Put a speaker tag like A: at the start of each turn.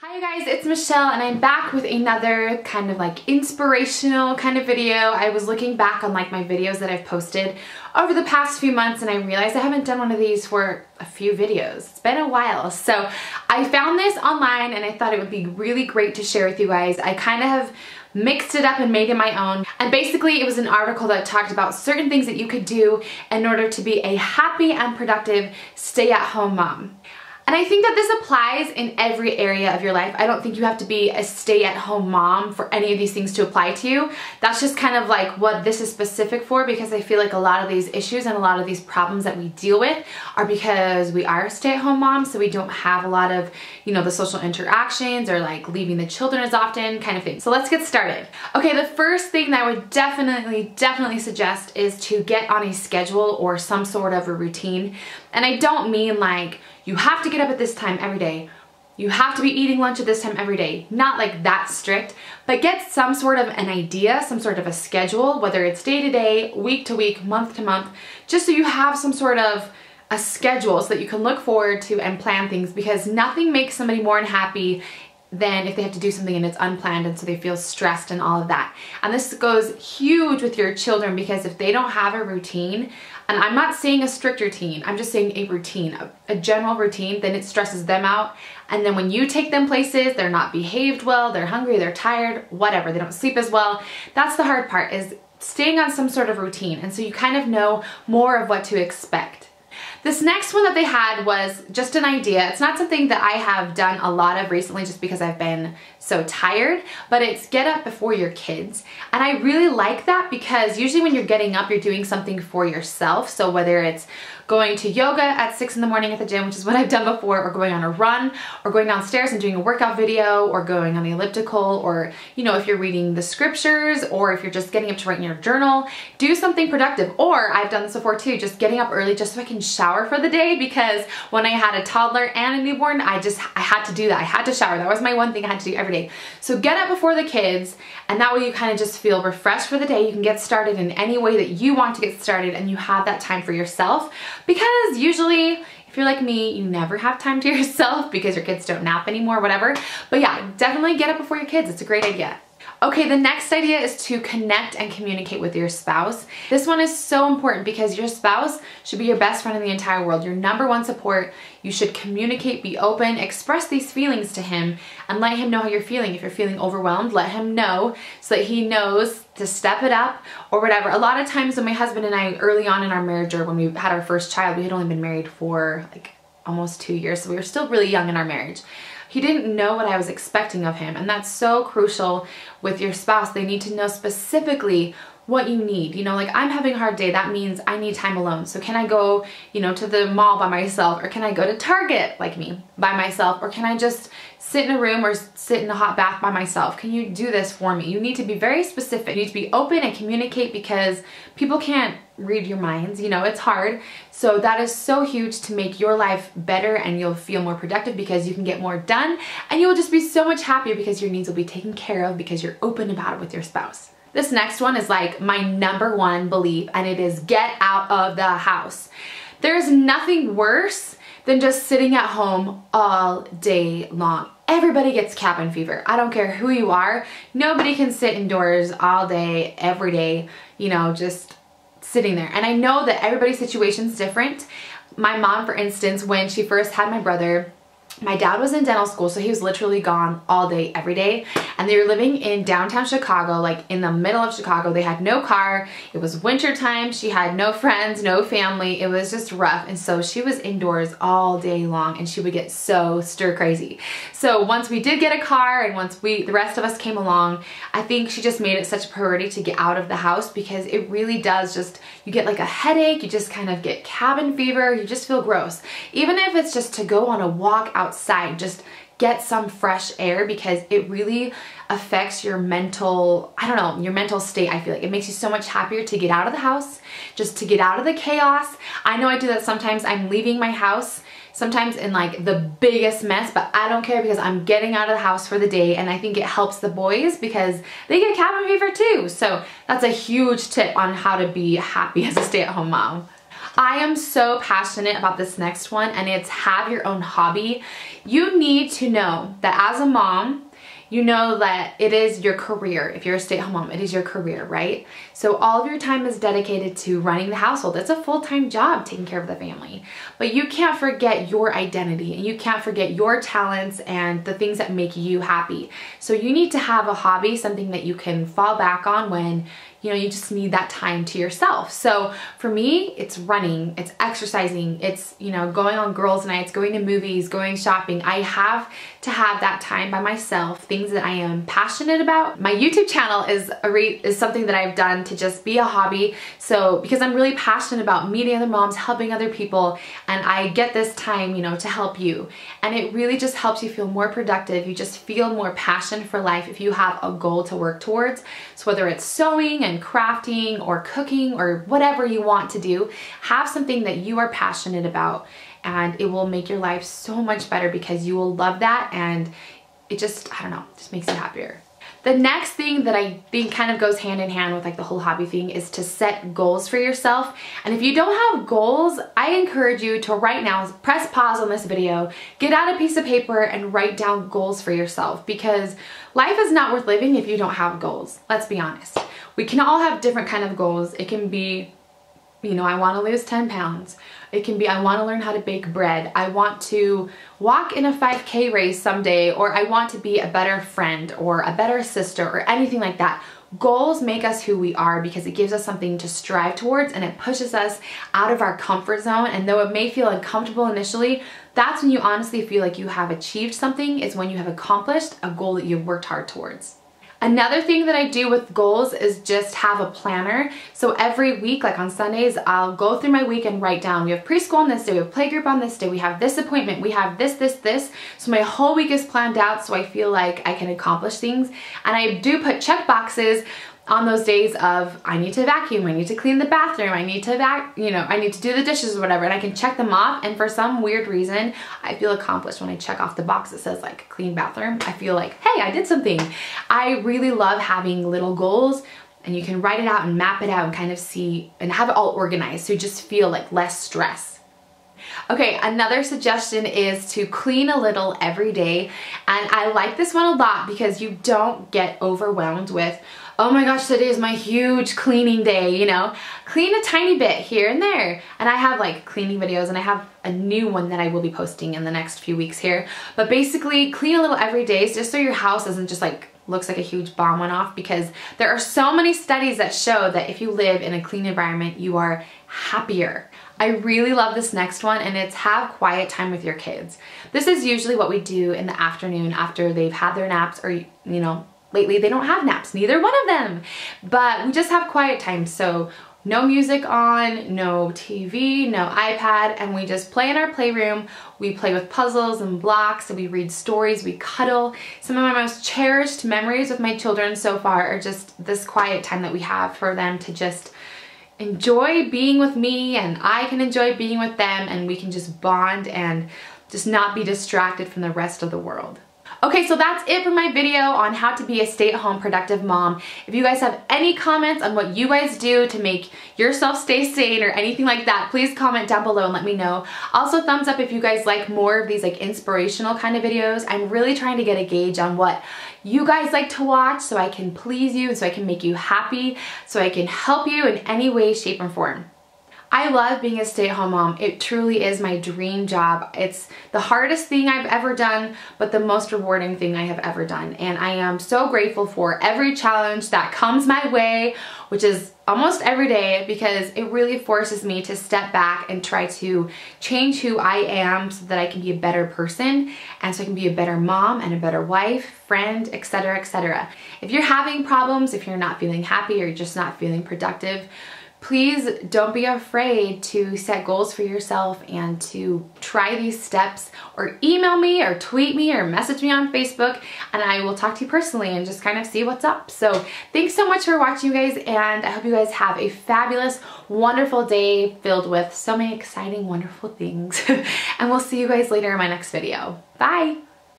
A: Hi you guys, it's Michelle and I'm back with another kind of like inspirational kind of video. I was looking back on like my videos that I've posted over the past few months and I realized I haven't done one of these for a few videos. It's been a while. So I found this online and I thought it would be really great to share with you guys. I kind of have mixed it up and made it my own. And basically it was an article that talked about certain things that you could do in order to be a happy and productive stay-at-home mom. And I think that this applies in every area of your life. I don't think you have to be a stay-at-home mom for any of these things to apply to you. That's just kind of like what this is specific for, because I feel like a lot of these issues and a lot of these problems that we deal with are because we are stay-at-home moms, so we don't have a lot of, you know, the social interactions or like leaving the children as often kind of thing. So let's get started. Okay, the first thing that I would definitely suggest is to get on a schedule or some sort of a routine. And I don't mean like you have to get up at this time every day. You have to be eating lunch at this time every day. Not like that strict, but get some sort of an idea, some sort of a schedule, whether it's day to day, week to week, month to month, just so you have some sort of a schedule so that you can look forward to and plan things, because nothing makes somebody more unhappy than if they have to do something and it's unplanned and so they feel stressed and all of that. And this goes huge with your children, because if they don't have a routine, and I'm not saying a strict routine, I'm just saying a routine, a general routine, then it stresses them out. And then when you take them places, they're not behaved well, they're hungry, they're tired, whatever, they don't sleep as well. That's the hard part, is staying on some sort of routine. And so you kind of know more of what to expect. This next one that they had was just an idea. It's not something that I have done a lot of recently just because I've been so tired, but it's get up before your kids. And I really like that, because usually when you're getting up, you're doing something for yourself. So whether it's going to yoga at 6 in the morning at the gym, which is what I've done before, or going on a run, or going downstairs and doing a workout video, or going on the elliptical, or, you know, if you're reading the scriptures, or if you're just getting up to write in your journal, do something productive. Or I've done this before too, just getting up early just so I can shower for the day, because when I had a toddler and a newborn, I had to do that. I had to shower. That was my one thing I had to do every day. So get up before the kids, and that way you kind of just feel refreshed for the day. You can get started in any way that you want to get started, and you have that time for yourself. Because usually, if you're like me, you never have time to yourself because your kids don't nap anymore, whatever. But yeah, definitely get up before your kids. It's a great idea. Okay, the next idea is to connect and communicate with your spouse. This one is so important because your spouse should be your best friend in the entire world, your #1 support. You should communicate, be open, express these feelings to him, and let him know how you're feeling. If you're feeling overwhelmed, let him know so that he knows to step it up or whatever. A lot of times when my husband and I, early on in our marriage, or when we had our first child, we had only been married for like almost 2 years, so we were still really young in our marriage. He didn't know what I was expecting of him, and that's so crucial with your spouse. They need to know specifically what you need. You know, like, I'm having a hard day, that means I need time alone. So can I go, you know, to the mall by myself, or can I go to Target, like me, by myself, or can I just sit in a room or sit in a hot bath by myself? Can you do this for me? You need to be very specific. You need to be open and communicate, because people can't read your minds, you know, it's hard. So that is so huge to make your life better, and you'll feel more productive because you can get more done, and you will just be so much happier because your needs will be taken care of because you're open about it with your spouse. This next one is like my #1 belief, and it is get out of the house. There's nothing worse than just sitting at home all day long. Everybody gets cabin fever. I don't care who you are. Nobody can sit indoors all day, every day, you know, just sitting there. And I know that everybody's situation's different. My mom, for instance, when she first had my brother, my dad was in dental school, so he was literally gone all day, every day. And they were living in downtown Chicago, like in the middle of Chicago. They had no car. It was winter time. She had no friends, no family. It was just rough. And so she was indoors all day long, and she would get so stir crazy. So once we did get a car, and once the rest of us came along, I think she just made it such a priority to get out of the house, because it really does just, you get like a headache, you just kind of get cabin fever, you just feel gross. Even if it's just to go on a walk outside, just get some fresh air, because it really affects your mental, I don't know, your mental state. I feel like it makes you so much happier to get out of the house, just to get out of the chaos. I know I do that sometimes. I'm leaving my house sometimes in like the biggest mess, but I don't care because I'm getting out of the house for the day, and I think it helps the boys because they get cabin fever too. So that's a huge tip on how to be happy as a stay-at-home mom. I am so passionate about this next one, and it's have your own hobby. You need to know that as a mom, you know that it is your career. If you're a stay-at-home mom, it is your career, right? So all of your time is dedicated to running the household. It's a full-time job taking care of the family. But you can't forget your identity, and you can't forget your talents and the things that make you happy. So you need to have a hobby, something that you can fall back on when you just need that time to yourself. So for me, it's running, it's exercising, it's, going on girls' nights, going to movies, going shopping. I have to have that time by myself, things that I am passionate about. My YouTube channel is something that I've done to just be a hobby. So because I'm really passionate about meeting other moms, helping other people, and I get this time, to help you. And it really just helps you feel more productive. You just feel more passion for life if you have a goal to work towards. So whether it's sewing and crafting or cooking or whatever you want to do, have something that you are passionate about, and it will make your life so much better because you will love that, and it just, I don't know, just makes you happier. The next thing that I think kind of goes hand in hand with like the whole hobby thing is to set goals for yourself. And if you don't have goals, I encourage you to right now press pause on this video, get out a piece of paper and write down goals for yourself, because life is not worth living if you don't have goals. Let's be honest. We can all have different kind of goals. It can be, I want to lose 10 pounds. It can be, I want to learn how to bake bread. I want to walk in a 5K race someday, or I want to be a better friend or a better sister or anything like that. Goals make us who we are because it gives us something to strive towards, and it pushes us out of our comfort zone. And though it may feel uncomfortable initially, that's when you honestly feel like you have achieved something, is when you have accomplished a goal that you've worked hard towards. Another thing that I do with goals is just have a planner. So every week, like on Sundays, I'll go through my week and write down, we have preschool on this day, we have playgroup on this day, we have this appointment, we have this. So my whole week is planned out, so I feel like I can accomplish things. And I do put check boxes on those days of, I need to vacuum, I need to clean the bathroom, I need to I need to do the dishes or whatever, and I can check them off. And for some weird reason, I feel accomplished when I check off the box that says like clean bathroom. I feel like, hey, I did something. I really love having little goals, and you can write it out and map it out and kind of see and have it all organized, so you just feel like less stress. Okay, another suggestion is to clean a little every day. And I like this one a lot because you don't get overwhelmed with, oh my gosh, today is my huge cleaning day, Clean a tiny bit here and there. And I have like cleaning videos, and I have a new one that I will be posting in the next few weeks here. But basically, clean a little every day just so your house doesn't just like looks like a huge bomb went off, because there are so many studies that show that if you live in a clean environment, you are happier. I really love this next one, and it's have quiet time with your kids. This is usually what we do in the afternoon after they've had their naps, or lately they don't have naps, neither one of them, but we just have quiet time. So no music on, no TV, no iPad, and we just play in our playroom. We play with puzzles and blocks, and we read stories, we cuddle. Some of my most cherished memories with my children so far are just this quiet time that we have for them to just enjoy being with me, and I can enjoy being with them, and we can just bond and just not be distracted from the rest of the world. Okay, so that's it for my video on how to be a stay-at-home productive mom. If you guys have any comments on what you guys do to make yourself stay sane or anything like that, please comment down below and let me know. Also, thumbs up if you guys like more of these like inspirational kind of videos. I'm really trying to get a gauge on what you guys like to watch, so I can please you, so I can make you happy, so I can help you in any way, shape, or form. I love being a stay-at-home mom. It truly is my dream job. It's the hardest thing I've ever done, but the most rewarding thing I have ever done. And I am so grateful for every challenge that comes my way, which is almost every day, because it really forces me to step back and try to change who I am so that I can be a better person, and so I can be a better mom and a better wife, friend, etc., etc. If you're having problems, if you're not feeling happy, or you're just not feeling productive, please don't be afraid to set goals for yourself and to try these steps, or email me or tweet me or message me on Facebook, and I will talk to you personally and just kind of see what's up. So thanks so much for watching, you guys, and I hope you guys have a fabulous, wonderful day filled with so many exciting, wonderful things. And we'll see you guys later in my next video. Bye!